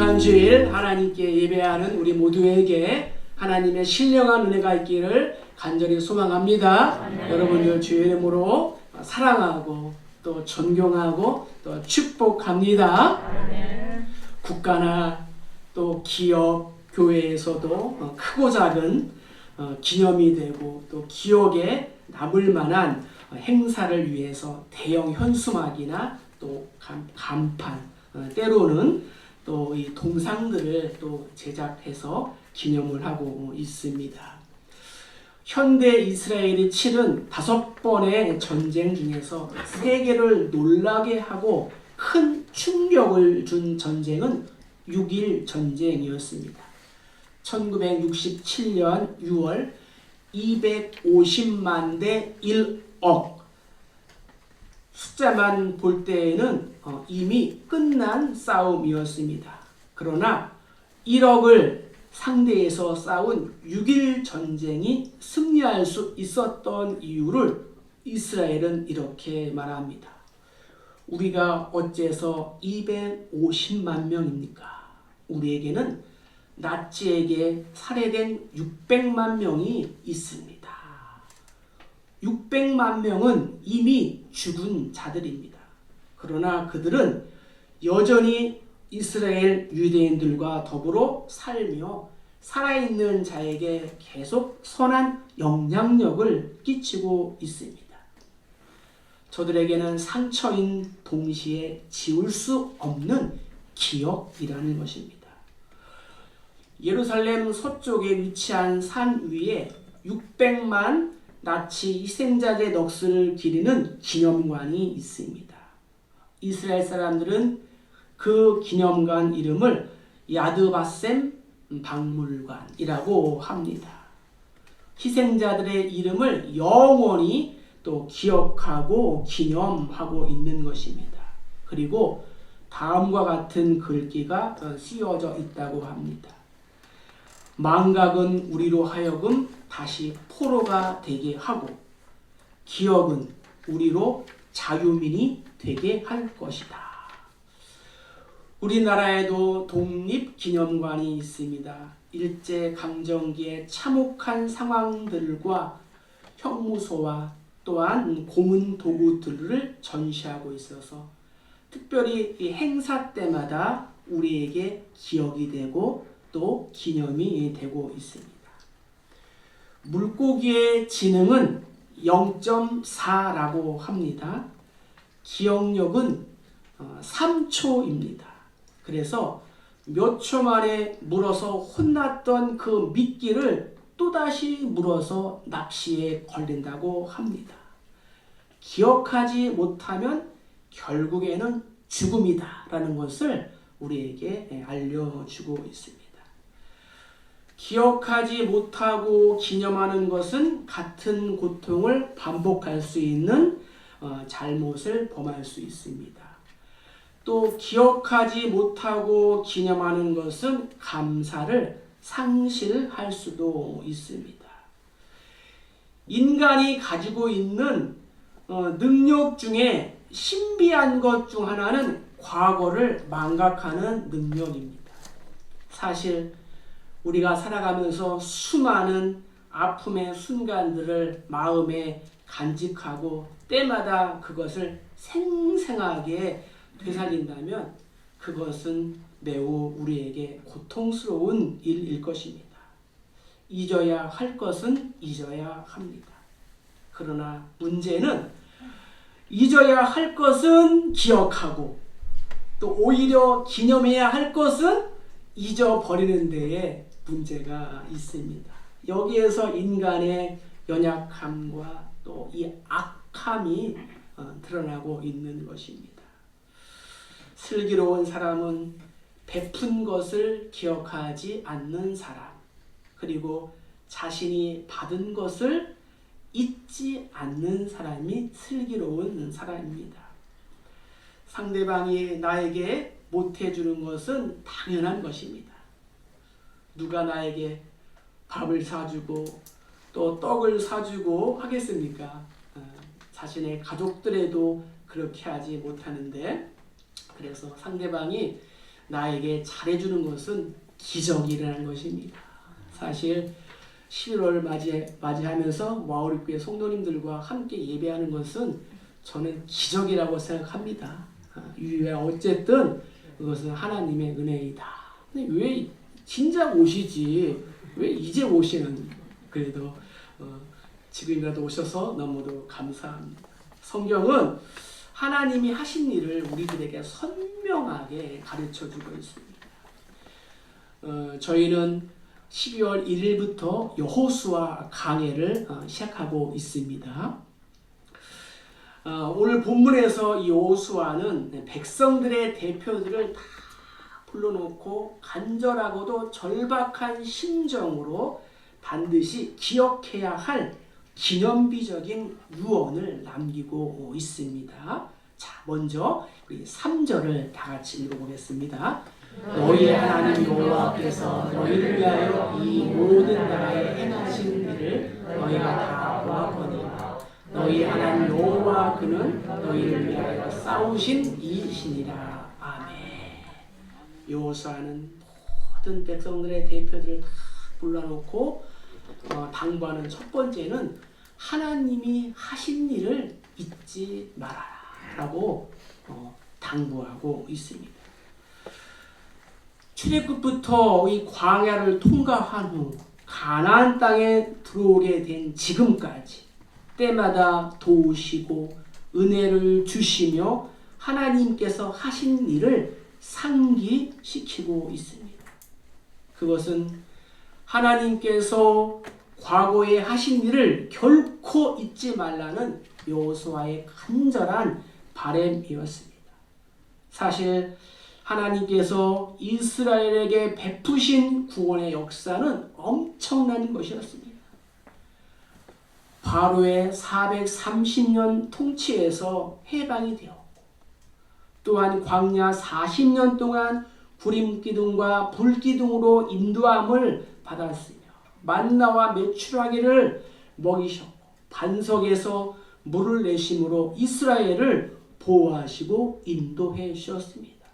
귀한 주일 하나님께 예배하는 우리 모두에게 하나님의 신령한 은혜가 있기를 간절히 소망합니다. 여러분들 주의 이름으로 사랑하고 또 존경하고 또 축복합니다. 국가나 또 기업, 교회에서도 크고 작은 기념이 되고 또 기억에 남을 만한 행사를 위해서 대형 현수막이나 또 간판, 때로는 또 이 동상들을 또 제작해서 기념을 하고 있습니다. 현대 이스라엘이 치른 5번의 전쟁 중에서 세계를 놀라게 하고 큰 충격을 준 전쟁은 6.1 전쟁이었습니다. 1967년 6월 250만 대 1억, 숫자만 볼 때에는 이미 끝난 싸움이었습니다. 그러나 1억을 상대해서 싸운 6.1 전쟁이 승리할 수 있었던 이유를 이스라엘은 이렇게 말합니다. 우리가 어째서 250만 명입니까? 우리에게는 나치에게 살해된 600만 명이 있습니다. 600만 명은 이미 죽은 자들입니다. 그러나 그들은 여전히 이스라엘 유대인들과 더불어 살며 살아있는 자에게 계속 선한 영향력을 끼치고 있습니다. 저들에게는 상처인 동시에 지울 수 없는 기억이라는 것입니다. 예루살렘 서쪽에 위치한 산 위에 600만 나치 희생자의 넋을 기리는 기념관이 있습니다. 이스라엘 사람들은 그 기념관 이름을 야드바셈 박물관이라고 합니다. 희생자들의 이름을 영원히 또 기억하고 기념하고 있는 것입니다. 그리고 다음과 같은 글귀가 쓰여져 있다고 합니다. 망각은 우리로 하여금 다시 포로가 되게 하고 기억은 우리로 자유민이 되게 할 것이다. 우리나라에도 독립기념관이 있습니다. 일제강점기의 참혹한 상황들과 형무소와 또한 고문 도구들을 전시하고 있어서 특별히 이 행사 때마다 우리에게 기억이 되고 또 기념이 되고 있습니다. 물고기의 지능은 0.4라고 합니다. 기억력은 3초입니다. 그래서 몇 초 만에 물어서 혼났던 그 미끼를 또다시 물어서 낚시에 걸린다고 합니다. 기억하지 못하면 결국에는 죽음이다라는 것을 우리에게 알려주고 있습니다. 기억하지 못하고 기념하는 것은 같은 고통을 반복할 수 있는 잘못을 범할 수 있습니다. 또 기억하지 못하고 기념하는 것은 감사를 상실할 수도 있습니다. 인간이 가지고 있는 능력 중에 신비한 것 중 하나는 과거를 망각하는 능력입니다. 사실 우리가 살아가면서 수많은 아픔의 순간들을 마음에 간직하고 때마다 그것을 생생하게 되살린다면 그것은 매우 우리에게 고통스러운 일일 것입니다. 잊어야 할 것은 잊어야 합니다. 그러나 문제는 잊어야 할 것은 기억하고 또 오히려 기념해야 할 것은 잊어버리는 데에 문제가 있습니다. 여기에서 인간의 연약함과 또 이 악함이 드러나고 있는 것입니다. 슬기로운 사람은 베푼 것을 기억하지 않는 사람, 그리고 자신이 받은 것을 잊지 않는 사람이 슬기로운 사람입니다. 상대방이 나에게 못해주는 것은 당연한 것입니다. 누가 나에게 밥을 사주고 또 떡을 사주고 하겠습니까? 자신의 가족들에도 그렇게 하지 못하는데, 그래서 상대방이 나에게 잘해주는 것은 기적이라는 것입니다. 사실 11월 맞이하면서 마을교회 성도님들과 함께 예배하는 것은 저는 기적이라고 생각합니다. 어쨌든 그것은 하나님의 은혜이다. 근데 왜 진작 오시지? 왜 이제 오시는? 그래도 지금이라도 오셔서 너무도 감사합니다. 성경은 하나님이 하신 일을 우리들에게 선명하게 가르쳐주고 있습니다. 저희는 12월 1일부터 여호수아 강해를 시작하고 있습니다. 오늘 본문에서 이 여호수아는 백성들의 대표들을 다 불러놓고 간절하고도 절박한 심정으로 반드시 기억해야 할 기념비적인 유언을 남기고 있습니다. 자, 먼저 우리 3절을 다 같이 읽어보겠습니다. 너희의 하나님 여호와께서 너희를 위하여 이 모든 나라에 행하신 일을 너희가 다 보았거니와 너희 하나님 여호와 그는 너희를 위하여 싸우신 이이시니라. 아멘. 여호수아는 모든 백성들의 대표들을 다 불러놓고 당부하는 첫 번째는 하나님이 하신 일을 잊지 말아라 라고 당부하고 있습니다. 출애굽부터 이 광야를 통과한 후 가나안 땅에 들어오게 된 지금까지 때마다 도우시고 은혜를 주시며 하나님께서 하신 일을 상기시키고 있습니다. 그것은 하나님께서 과거에 하신 일을 결코 잊지 말라는 여호수아의 간절한 바람이었습니다. 사실 하나님께서 이스라엘에게 베푸신 구원의 역사는 엄청난 것이었습니다. 바로의 430년 통치에서 해방이 되었고 또한 광야 40년 동안 구림기둥과 불기둥으로 인도함을 받았으며 만나와 메추라기를 먹이셨고 반석에서 물을 내심으로 이스라엘을 보호하시고 인도해 주셨습니다.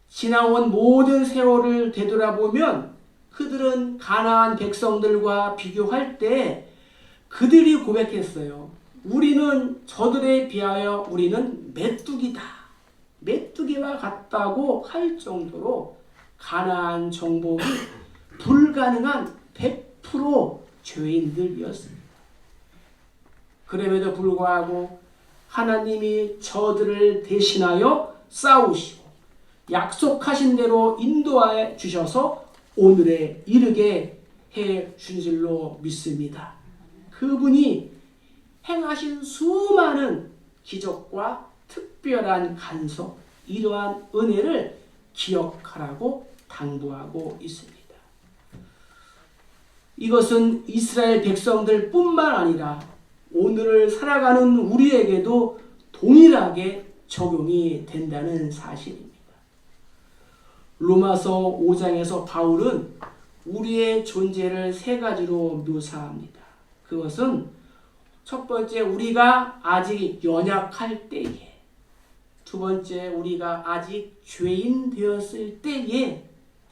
지나온 모든 세월을 되돌아보면 그들은 가나안 백성들과 비교할 때 그들이 고백했어요. 우리는 저들에 비하여 우리는 메뚜기다. 메뚜기와 같다고 할 정도로 가나안 정복이 불가능한 100% 죄인들이었습니다. 그럼에도 불구하고 하나님이 저들을 대신하여 싸우시고 약속하신 대로 인도하여 주셔서 오늘에 이르게 해 주신 줄로 믿습니다. 그분이 행하신 수많은 기적과 특별한 간섭, 이러한 은혜를 기억하라고 당부하고 있습니다. 이것은 이스라엘 백성들 뿐만 아니라 오늘을 살아가는 우리에게도 동일하게 적용이 된다는 사실입니다. 로마서 5장에서 바울은 우리의 존재를 세 가지로 묘사합니다. 그것은 첫 번째, 우리가 아직 연약할 때에, 두 번째, 우리가 아직 죄인 되었을 때에,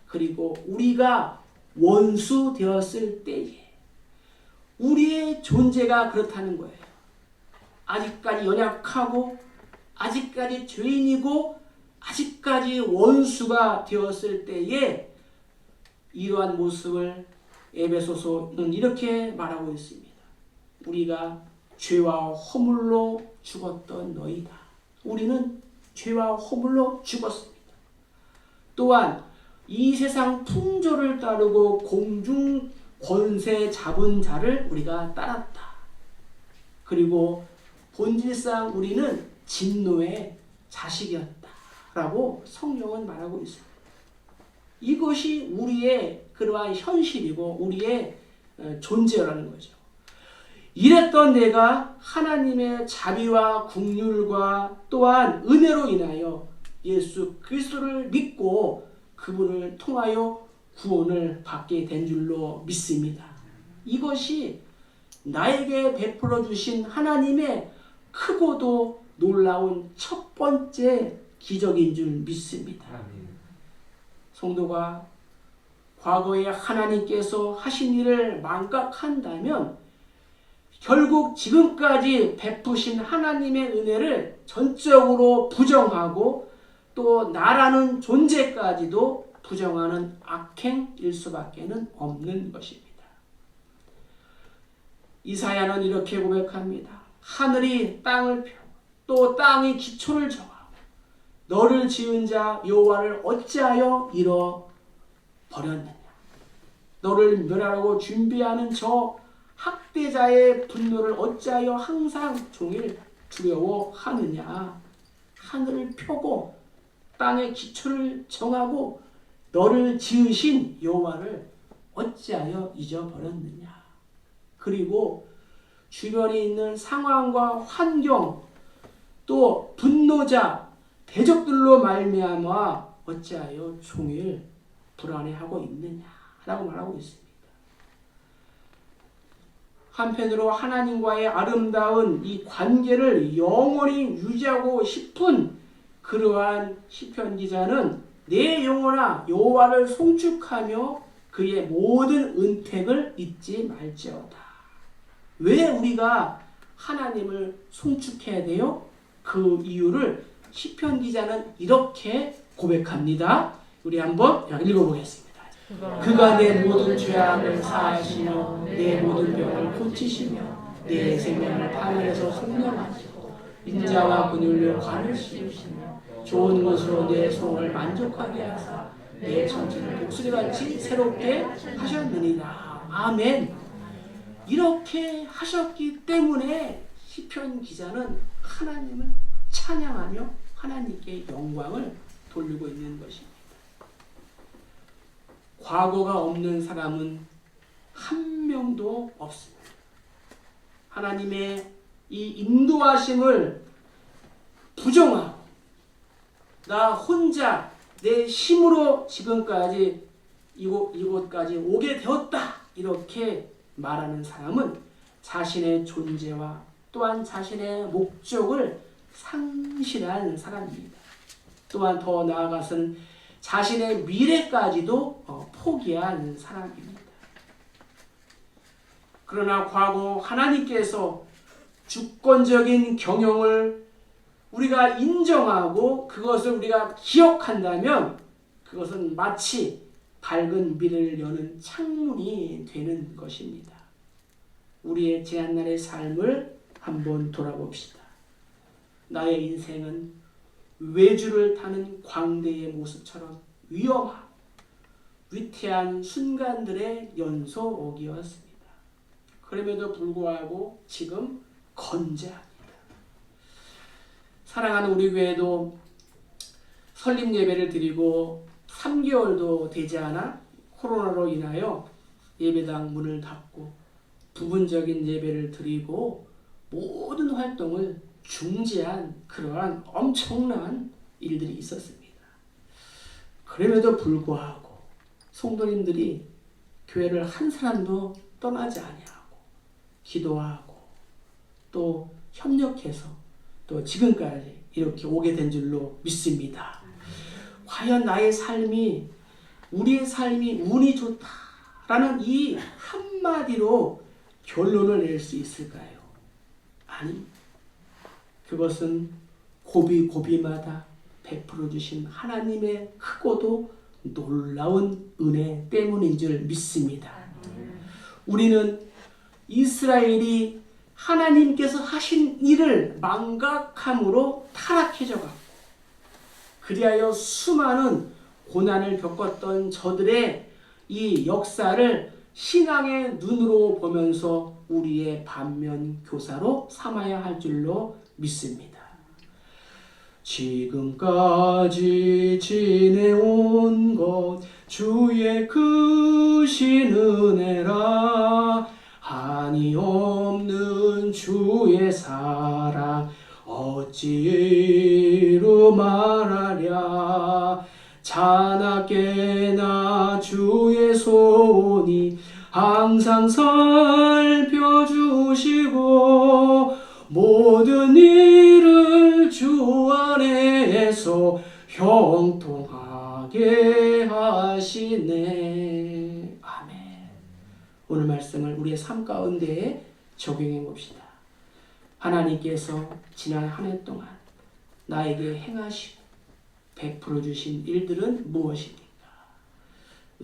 그리고 우리가 원수 되었을 때에 우리의 존재가 그렇다는 거예요. 아직까지 연약하고 아직까지 죄인이고 아직까지 원수가 되었을 때에 이러한 모습을 에베소서는 이렇게 말하고 있습니다. 우리가 죄와 허물로 죽었던 너희다. 우리는 죄와 허물로 죽었습니다. 또한 이 세상 풍조를 따르고 공중 권세 잡은 자를 우리가 따랐다. 그리고 본질상 우리는 진노의 자식이었다. 라고 성경은 말하고 있습니다. 이것이 우리의 그러한 현실이고 우리의 존재라는 거죠. 이랬던 내가 하나님의 자비와 긍휼과 또한 은혜로 인하여 예수 그리스도를 믿고 그분을 통하여 구원을 받게 된 줄로 믿습니다. 이것이 나에게 베풀어 주신 하나님의 크고도 놀라운 첫 번째 기적인 줄 믿습니다. 성도가 과거에 하나님께서 하신 일을 망각한다면 결국 지금까지 베푸신 하나님의 은혜를 전적으로 부정하고 또 나라는 존재까지도 부정하는 악행일 수밖에 없는 것입니다. 이사야는 이렇게 고백합니다. 하늘이 땅을 펴고 또 땅이 기초를 정하고 너를 지은 자 여호와를 어찌하여 잃어버렸느냐. 너를 멸하라고 준비하는 저 학대자의 분노를 어찌하여 항상 종일 두려워하느냐. 하늘을 펴고 땅의 기초를 정하고 너를 지으신 여호와를 어찌하여 잊어버렸느냐. 그리고 주변에 있는 상황과 환경 또 분노자 대적들로 말미암아 어찌하여 종일 불안해하고 있느냐라고 말하고 있습니다. 한편으로 하나님과의 아름다운 이 관계를 영원히 유지하고 싶은 그러한 시편 기자는 내 영혼아 여호와를 송축하며 그의 모든 은택을 잊지 말지어다. 왜 우리가 하나님을 송축해야 돼요? 그 이유를 시편 기자는 이렇게 고백합니다. 우리 한번 읽어보겠습니다. 그가 내 모든 죄악을 사하시며 내 모든 병을 고치시며 내 생명을 하늘에서 성령하시고 인자와 그늘로 관을 씌우시며 좋은 것으로 내 소원을 만족하게 하사 내 천지를 독수리같이 새롭게 하셨느니라. 아멘. 이렇게 하셨기 때문에 시편 기자는 하나님을 찬양하며 하나님께 영광을 돌리고 있는 것입니다. 과거가 없는 사람은 한 명도 없습니다. 하나님의 이 인도하심을 부정하고 나 혼자 내 힘으로 지금까지 이곳까지 오게 되었다 이렇게 말하는 사람은 자신의 존재와 또한 자신의 목적을 상실한 사람입니다. 또한 더 나아가서는 자신의 미래까지도 포기한 사람입니다. 그러나 과거 하나님께서 주권적인 경영을 우리가 인정하고 그것을 우리가 기억한다면 그것은 마치 밝은 미래를 여는 창문이 되는 것입니다. 우리의 지난날의 삶을 한번 돌아봅시다. 나의 인생은 외주를 타는 광대의 모습처럼 위험하고 위태한 순간들의 연속이었습니다. 그럼에도 불구하고 지금 건재합니다. 사랑하는 우리 교회도 설립 예배를 드리고 3개월도 되지 않아 코로나로 인하여 예배당 문을 닫고 부분적인 예배를 드리고 모든 활동을 중지한 그러한 엄청난 일들이 있었습니다. 그럼에도 불구하고 성도님들이 교회를 한 사람도 떠나지 아니하고 기도하고 또 협력해서 또 지금까지 이렇게 오게 된 줄로 믿습니다. 과연 나의 삶이 우리의 삶이 운이 좋다라는 이 한마디로 결론을 낼 수 있을까요? 아니, 그것은 고비고비마다 베풀어 주신 하나님의 크고도 놀라운 은혜 때문인 줄 믿습니다. 우리는 이스라엘이 하나님께서 하신 일을 망각함으로 타락해져가고 그리하여 수많은 고난을 겪었던 저들의 이 역사를 신앙의 눈으로 보면서 우리의 반면 교사로 삼아야 할 줄로 믿습니다. 지금까지 지내온 것 주의 크신 은혜라 한이 없는 주의 사랑 어찌로 말하랴 자나깨나 주의 손이 항상 살펴주시고 모든 일을 주 안에서 주께서 형통하게 하시네. 아멘. 오늘 말씀을 우리의 삶 가운데 적용해 봅시다. 하나님께서 지난 한 해 동안 나에게 행하시고 베풀어 주신 일들은 무엇입니까?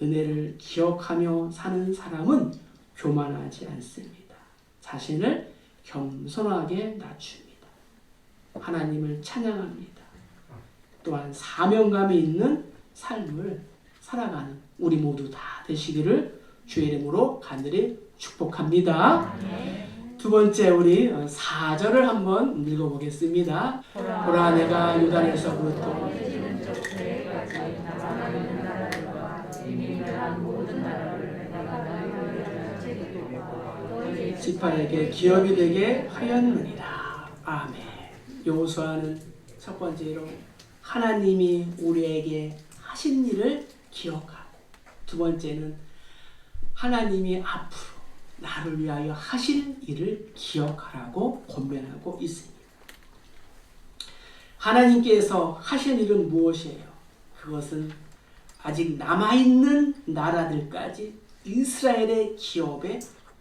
은혜를 기억하며 사는 사람은 교만하지 않습니다. 자신을 겸손하게 낮춥니다. 하나님을 찬양합니다. 또한 사명감이 있는 삶을 살아가는 우리 모두 다 되시기를 주의 이름으로 간절히 축복합니다. 두 번째 우리 4절을 한번 읽어보겠습니다. 보라 내가 요단에서부터 지파에게 기업이 되게 하였느니라. 아멘. 여호수아는 첫 번째로 하나님이 우리에게 하신 일을 기억하고, 두 번째는 하나님이 앞으로 나를 위하여 하실 일을 기억하라고 권면하고 있습니다. 하나님께서 하실 일은 무엇이에요? 그것은 아직 남아있는 나라들까지 이스라엘의 기업에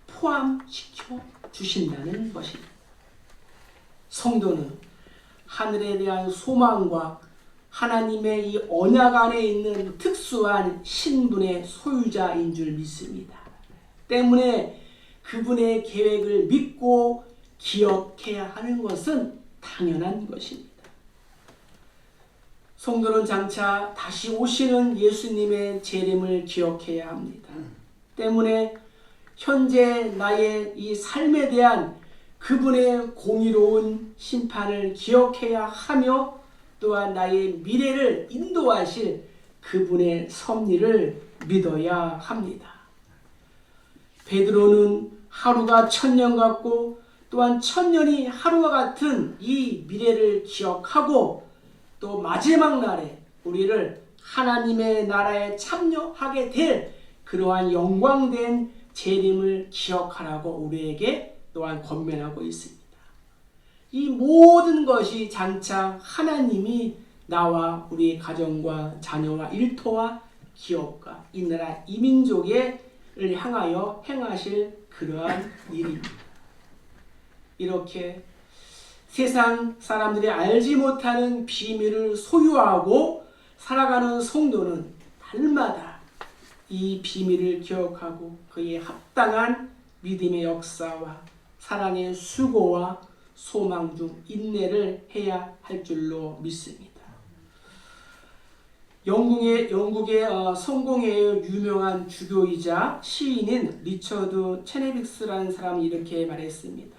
포함시켜 주신다는 것입니다. 성도는 하늘에 대한 소망과 하나님의 이 언약 안에 있는 특수한 신분의 소유자인 줄 믿습니다. 때문에 그분의 계획을 믿고 기억해야 하는 것은 당연한 것입니다. 성도는 장차 다시 오시는 예수님의 재림을 기억해야 합니다. 때문에 현재 나의 이 삶에 대한 그분의 공의로운 심판을 기억해야 하며, 또한 나의 미래를 인도하실 그분의 섭리를 믿어야 합니다. 베드로는 하루가 1000년 같고 또한 1000년이 하루와 같은 이 미래를 기억하고, 또 마지막 날에 우리를 하나님의 나라에 참여하게 될 그러한 영광된 재림을 기억하라고 우리에게 또한 권면하고 있습니다. 이 모든 것이 장차 하나님이 나와 우리 가정과 자녀와 일터와 기업과 이 나라 이 민족을 향하여 행하실 그러한 일입니다. 이렇게 세상 사람들이 알지 못하는 비밀을 소유하고 살아가는 성도는 날마다 이 비밀을 기억하고 그에 합당한 믿음의 역사와 사랑의 수고와 소망 중 인내를 해야 할 줄로 믿습니다. 영국의 성공회의 유명한 주교이자 시인인 리처드 체네빅스라는 사람이 이렇게 말했습니다.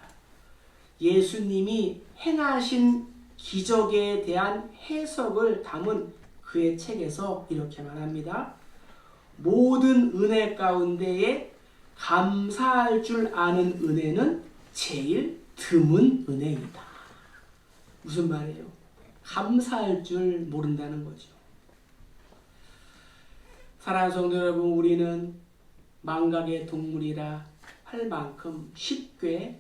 예수님이 행하신 기적에 대한 해석을 담은 그의 책에서 이렇게 말합니다. 모든 은혜 가운데에 감사할 줄 아는 은혜는 제일 드문 은혜이다. 무슨 말이에요? 감사할 줄 모른다는 거죠. 사랑하는 성도 여러분, 우리는 망각의 동물이라 할 만큼 쉽게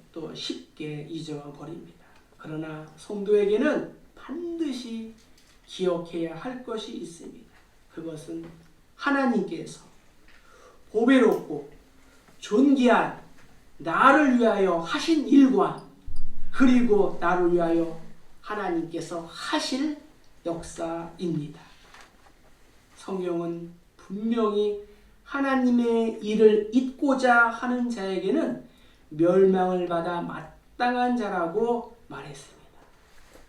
잊어버립니다. 그러나 성도에게는 반드시 기억해야 할 것이 있습니다. 그것은 하나님께서 보배롭고 존귀한 나를 위하여 하신 일과, 그리고 나를 위하여 하나님께서 하실 역사입니다. 성경은 분명히 하나님의 일을 잇고자 하는 자에게는 멸망을 받아 마땅한 자라고 말했습니다.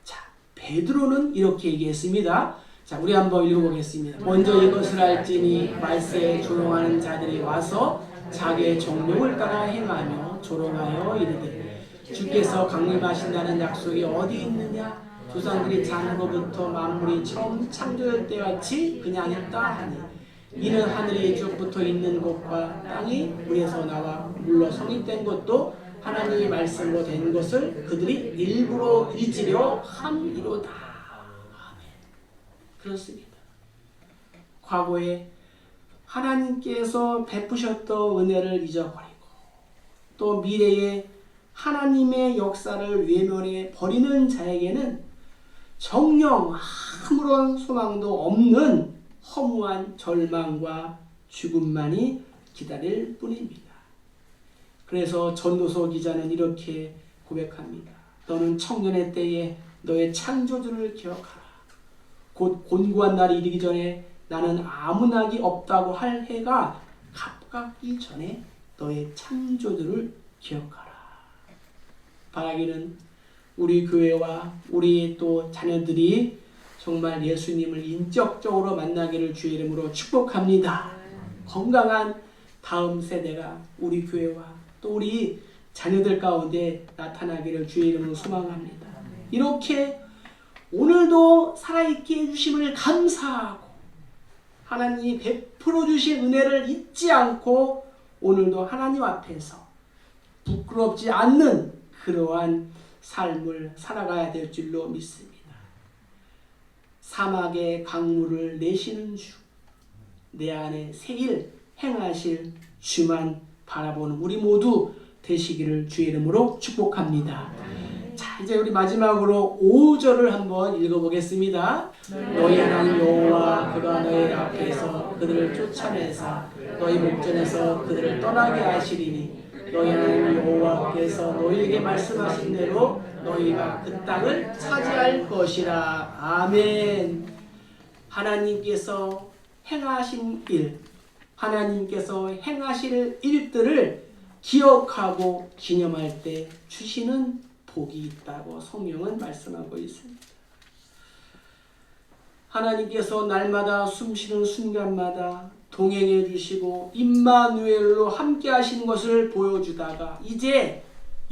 자, 베드로는 이렇게 얘기했습니다. 자, 우리 한번 읽어보겠습니다. 먼저 이것을 알지니 말세에 조롱하는 자들이 와서 자기의 정욕을 따라 행하며 조롱하여 이르되 주께서 강림하신다는 약속이 어디 있느냐? 조상들이 장으로부터 만물이 처음 창조될 때와 같이 그냥 있다 하니 이는 하늘이 쭉부터 있는 곳과 땅이 물에서 나와 물로 성립된 것도 하나님의 말씀으로 된 것을 그들이 일부러 잊으려 함이로다. 아멘. 그렇습니다. 과거에 하나님께서 베푸셨던 은혜를 잊어버리고 또 미래에 하나님의 역사를 외면해 버리는 자에게는 정녕 아무런 소망도 없는 허무한 절망과 죽음만이 기다릴 뿐입니다. 그래서 전도서 기자는 이렇게 고백합니다. 너는 청년의 때에 너의 창조주를 기억하라. 곧 곤고한 날이 이르기 전에 나는 아무 낙이 없다고 할 해가 가깝기 전에 너의 창조주를 기억하라. 바라기는 우리 교회와 우리 또 자녀들이 정말 예수님을 인격적으로 만나기를 주의 이름으로 축복합니다. 건강한 다음 세대가 우리 교회와 또 우리 자녀들 가운데 나타나기를 주의 이름으로 소망합니다. 이렇게 오늘도 살아있게 해주심을 감사하고 하나님이 베풀어 주신 은혜를 잊지 않고 오늘도 하나님 앞에서 부끄럽지 않는 그러한 삶을 살아가야 될 줄로 믿습니다. 사막의 강물을 내시는 주, 내 안에 새일 행하실 주만 바라보는 우리 모두 되시기를 주의 이름으로 축복합니다. 자, 이제 우리 마지막으로 5절을 한번 읽어보겠습니다. 너희 하나님 여호와 그가 너희 앞에서 그들을 쫓아내사 너희 목전에서 그들을 떠나게 하시리니 너희 하나님 여호와께서 너희에게 말씀하신 대로 너희가 그 땅을 차지할 것이라. 아멘. 하나님께서 행하신 일, 하나님께서 행하실 일들을 기억하고 기념할 때 주시는 복이 있다고 성경은 말씀하고 있습니다. 하나님께서 날마다 숨쉬는 순간마다 동행해 주시고 임마누엘로 함께 하신 것을 보여주다가 이제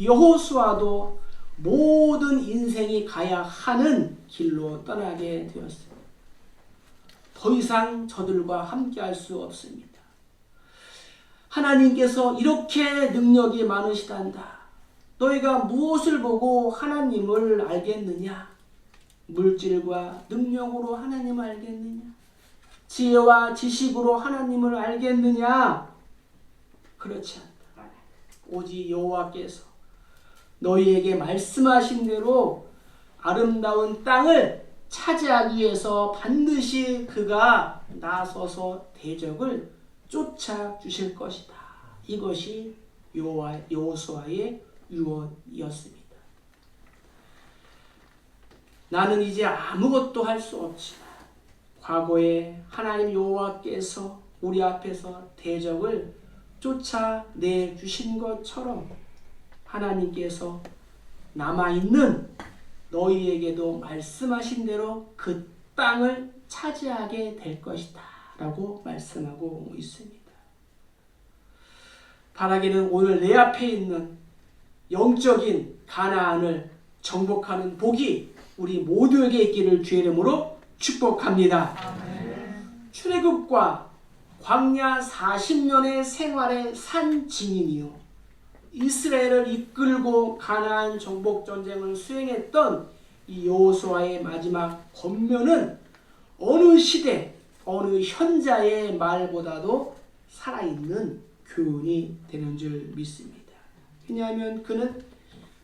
여호수아도 모든 인생이 가야 하는 길로 떠나게 되었습니다. 더 이상 저들과 함께 할 수 없습니다. 하나님께서 이렇게 능력이 많으시단다. 너희가 무엇을 보고 하나님을 알겠느냐? 물질과 능력으로 하나님을 알겠느냐? 지혜와 지식으로 하나님을 알겠느냐? 그렇지 않다. 오직 여호와께서 너희에게 말씀하신 대로 아름다운 땅을 차지하기 위해서 반드시 그가 나서서 대적을 쫓아주실 것이다. 이것이 여호수아의 유언이었습니다. 나는 이제 아무것도 할 수 없지만 과거에 하나님 여호와께서 우리 앞에서 대적을 쫓아내 주신 것처럼 하나님께서 남아있는 너희에게도 말씀하신 대로 그 땅을 차지하게 될 것이다 라고 말씀하고 있습니다. 바라기는 오늘 내 앞에 있는 영적인 가나안을 정복하는 복이 우리 모두에게 있기를 주의 이름으로 축복합니다. 아멘. 출애굽과 광야 40년의 생활의 산 증인이요 이스라엘을 이끌고 가나안 정복 전쟁을 수행했던 이 여호수아의 마지막 권면은 어느 시대 어느 현자의 말보다도 살아있는 교훈이 되는 줄 믿습니다. 왜냐하면 그는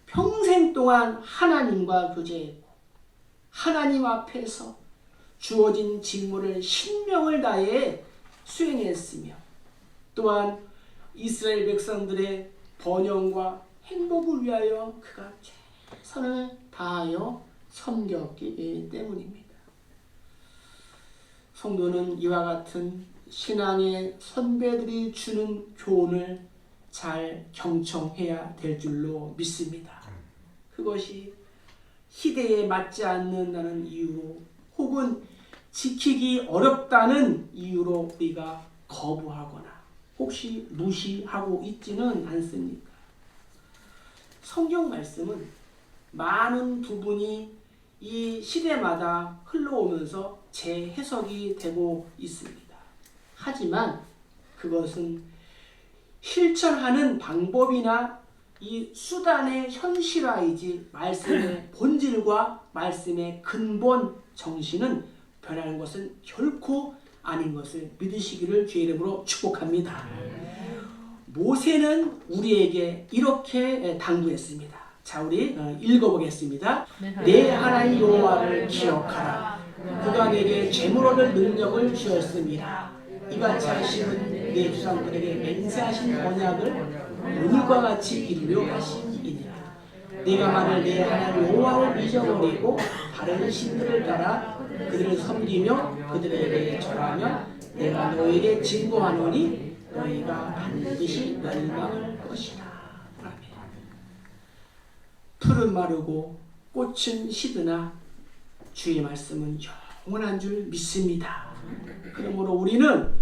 평생 동안 하나님과 교제했고 하나님 앞에서 주어진 직무를 신명을 다해 수행했으며 또한 이스라엘 백성들의 번영과 행복을 위하여 그가 최선을 다하여 섬겼기 때문입니다. 성도는 이와 같은 신앙의 선배들이 주는 교훈을 잘 경청해야 될 줄로 믿습니다. 그것이 시대에 맞지 않는다는 이유로 혹은 지키기 어렵다는 이유로 우리가 거부하거나 혹시 무시하고 있지는 않습니까? 성경 말씀은 많은 부분이 이 시대마다 흘러오면서 재해석이 되고 있습니다. 하지만 그것은 실천하는 방법이나 이 수단의 현실화이지 말씀의 본질과 말씀의 근본 정신은 변하는 것은 결코 아닌 것을 믿으시기를 주의 이름으로 축복합니다. 모세는 우리에게 이렇게 당부했습니다. 자, 우리 읽어보겠습니다. 내 하나님 여호와를 기억하라. 그가 내게 재물 얻을 능력을 주었습니다. 이같이 하시는 내 조상들에게 맹세하신 언약을 오늘과 같이 이루려 하심이니라. 내가 만일 내 하나님 여호와를 잊어버리고 다른 신들을 따라 그들을 섬기며 그들에게 절하면 내가 너에게 진노하노니 너희가 반드시 멸망할 것이다. 아멘. 풀은 마르고 꽃은 시드나 주의 말씀은 영원한 줄 믿습니다. 그러므로 우리는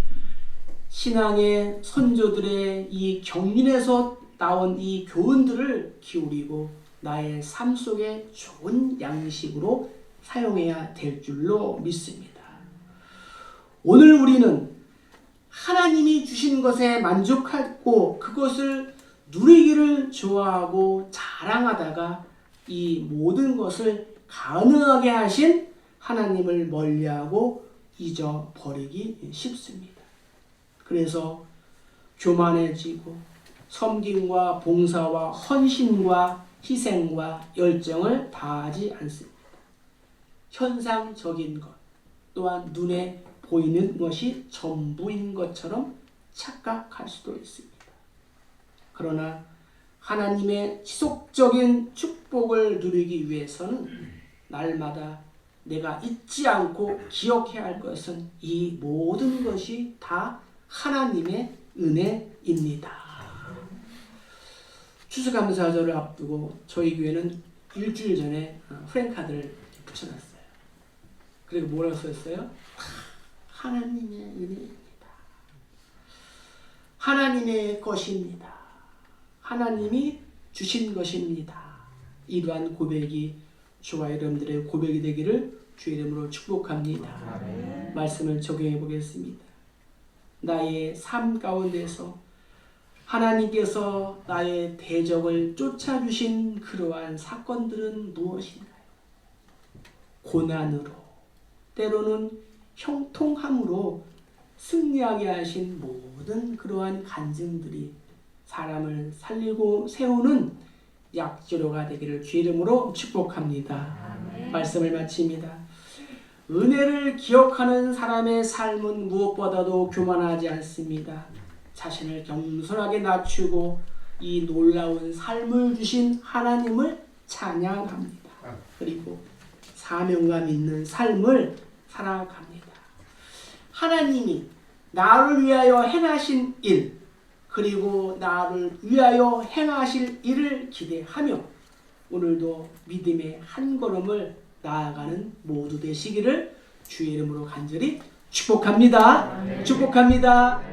신앙의 선조들의 이 경륜에서 나온 이 교훈들을 기울이고 나의 삶 속에 좋은 양식으로 사용해야 될 줄로 믿습니다. 오늘 우리는 하나님이 주신 것에 만족하고 그것을 누리기를 좋아하고 자랑하다가 이 모든 것을 가능하게 하신 하나님을 멀리하고 잊어버리기 쉽습니다. 그래서 교만해지고 섬김과 봉사와 헌신과 희생과 열정을 다하지 않습니다. 현상적인 것 또한 눈에 보이는 것이 전부인 것처럼 착각할 수도 있습니다. 그러나 하나님의 지속적인 축복을 누리기 위해서는 날마다 내가 잊지 않고 기억해야 할 것은 이 모든 것이 다 하나님의 은혜입니다. 추수감사절을 앞두고 저희 교회는 일주일 전에 프랭카드를 붙여놨어요. 그리고 뭐라고 썼어요? 하나님의 은혜입니다. 하나님의 것입니다. 하나님이 주신 것입니다. 이러한 고백이 저와 여러분들의 고백이 되기를 주의 이름으로 축복합니다. 말씀을 적용해 보겠습니다. 나의 삶 가운데서 하나님께서 나의 대적을 쫓아주신 그러한 사건들은 무엇인가요? 고난으로, 때로는 형통함으로 승리하게 하신 모든 그러한 간증들이 사람을 살리고 세우는 약재료가 되기를 주의 이름으로 축복합니다. 말씀을 마칩니다. 은혜를 기억하는 사람의 삶은 무엇보다도 교만하지 않습니다. 자신을 겸손하게 낮추고 이 놀라운 삶을 주신 하나님을 찬양합니다. 그리고 사명감 있는 삶을 살아갑니다. 하나님이 나를 위하여 행하신 일, 그리고 나를 위하여 행하실 일을 기대하며 오늘도 믿음의 한 걸음을 나아가는 모두 되시기를 주의 이름으로 간절히 축복합니다. 축복합니다.